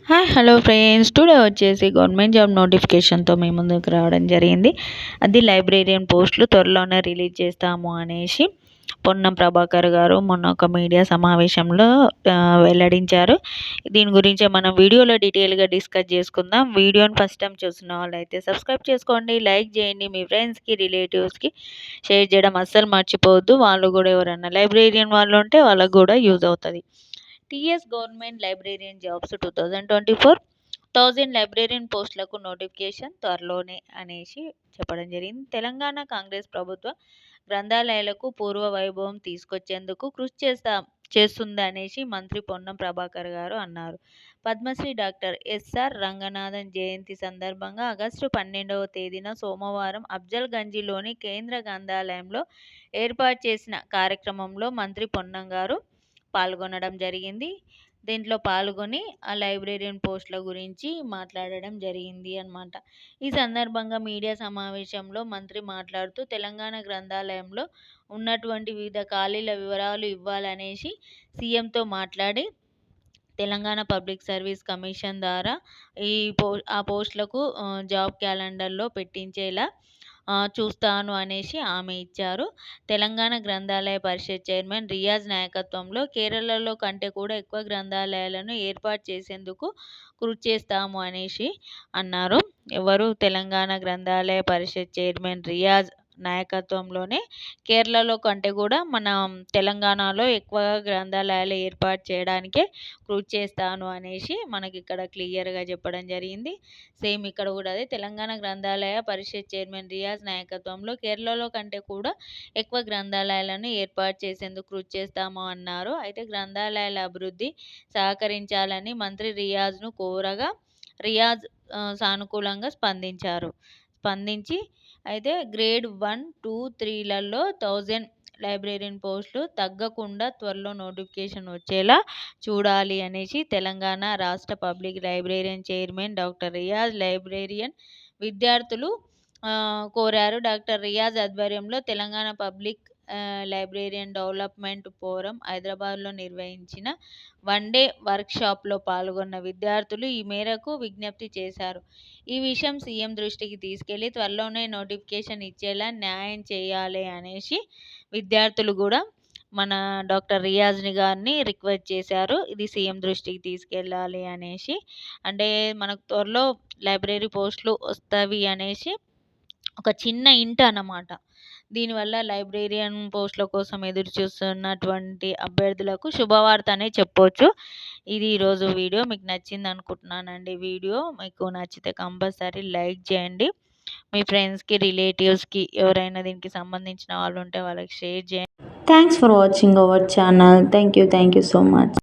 Hi hello friends, today వచ్చేసి government job నోటిఫికేషన్తో మీ ముందుకు రావడం జరిగింది. అది లైబ్రేరియన్ పోస్టులు త్వరలోనే రిలీజ్ చేస్తాము అనేసి పొన్నం ప్రభాకర్ గారు మొన్న ఒక మీడియా సమావేశంలో వెల్లడించారు. దీని గురించి మనం వీడియోలో డీటెయిల్గా డిస్కస్ చేసుకుందాం. వీడియోని ఫస్ట్ టైం చూసిన వాళ్ళైతే సబ్స్క్రైబ్ చేసుకోండి, లైక్ చేయండి, మీ ఫ్రెండ్స్కి రిలేటివ్స్కి షేర్ చేయడం అస్సలు మర్చిపోవద్దు. వాళ్ళు కూడా ఎవరైనా లైబ్రేరియన్ వాళ్ళు ఉంటే వాళ్ళకు కూడా యూజ్ అవుతుంది. TS government librarian jobs 2024 1000 librarian పోస్టులకు నోటిఫికేషన్ త్వరలోనే అనేసి చెప్పడం జరిగింది. తెలంగాణ కాంగ్రెస్ ప్రభుత్వ గ్రంథాలయాలకు పూర్వ వైభవం తీసుకొచ్చేందుకు కృషి చేస్తుంది అనేసి మంత్రి పొన్నం ప్రభాకర్ గారు అన్నారు. పద్మశ్రీ డాక్టర్ ఎస్ఆర్ రంగనాథన్ జయంతి సందర్భంగా ఆగస్టు 12వ తేదీన సోమవారం అఫ్జల్ గంజిలోని కేంద్ర గ్రంథాలయంలో ఏర్పాటు చేసిన కార్యక్రమంలో మంత్రి పొన్నం గారు పాల్గొనడం జరిగింది. దీంట్లో పాల్గొని ఆ లైబ్రేరియన్ పోస్టుల గురించి మాట్లాడడం జరిగింది అన్నమాట. ఈ సందర్భంగా మీడియా సమావేశంలో మంత్రి మాట్లాడుతూ తెలంగాణ గ్రంథాలయంలో ఉన్నటువంటి వివిధ ఖాళీల వివరాలు ఇవ్వాలనేసి సీఎంతో మాట్లాడి తెలంగాణ పబ్లిక్ సర్వీస్ కమిషన్ ద్వారా ఆ పోస్టులకు జాబ్ క్యాలెండర్లో పెట్టించేలా చూస్తాను అనేసి హామీ ఇచ్చారు. తెలంగాణ గ్రంథాలయ పరిషత్ చైర్మన్ రియాజ్ నాయకత్వంలో కేరళలో కంటే కూడా ఎక్కువ గ్రంథాలయాలను ఏర్పాటు చేసేందుకు కృషి చేస్తాము అనేసి అన్నారు. ఎవరు? తెలంగాణ గ్రంథాలయ పరిషత్ చైర్మన్ రియాజ్ నాయకత్వంలోనే కేరళలో కంటే కూడా మన తెలంగాణలో ఎక్కువ గ్రంథాలయాలు ఏర్పాటు చేయడానికే కృషి చేస్తాను అనేసి మనకి ఇక్కడ క్లియర్గా చెప్పడం జరిగింది. సేమ్ ఇక్కడ కూడా అదే తెలంగాణ గ్రంథాలయ పరిషత్ చైర్మన్ రియాజ్ నాయకత్వంలో కేరళలో కంటే కూడా ఎక్కువ గ్రంథాలయాలను ఏర్పాటు చేసేందుకు కృషి చేస్తాము అన్నారు. అయితే గ్రంథాలయాల అభివృద్ధి సహకరించాలని మంత్రి రియాజ్ను కోరగా రియాజ్ సానుకూలంగా స్పందించి అయితే గ్రేడ్ 1, 2, 3లలో 1000 లైబ్రేరియన్ పోస్టులు తగ్గకుండా త్వరలో నోటిఫికేషన్ వచ్చేలా చూడాలి అనేసి తెలంగాణ రాష్ట్ర public librarian chairman doctor Riyaz librarian విద్యార్థులు కోరారు. డాక్టర్ రియాజ్ ఆధ్వర్యంలో Telangana public librarian development forum హైదరాబాద్లో నిర్వహించిన 1 డే వర్క్షాప్లో పాల్గొన్న విద్యార్థులు ఈ మేరకు విజ్ఞప్తి చేశారు. ఈ విషయం సీఎం దృష్టికి తీసుకెళ్లి త్వరలోనే నోటిఫికేషన్ ఇచ్చేలా న్యాయం చేయాలి అనేసి విద్యార్థులు కూడా మన డాక్టర్ రియాజ్ని గారిని రిక్వెస్ట్ చేశారు. ఇది సీఎం దృష్టికి తీసుకెళ్ళాలి అనేసి. అంటే మనకు త్వరలో లైబ్రరీ పోస్టులు వస్తాయి అనేసి ఒక చిన్న హింట్ అన్నమాట. దీనివల్ల లైబ్రేరియన్ పోస్టుల కోసం ఎదురు చూస్తున్నటువంటి అభ్యర్థులకు శుభవార్త అనే చెప్పొచ్చు. ఇది ఈరోజు వీడియో మీకు నచ్చింది అనుకుంటున్నానండి. వీడియో మీకు నచ్చితే కంపల్సరీ లైక్ చేయండి. మీ ఫ్రెండ్స్కి, రిలేటివ్స్కి ఎవరైనా దీనికి సంబంధించిన వాళ్ళు ఉంటే వాళ్ళకి షేర్ చేయండి. Thanks for watching our channel. Thank you so much.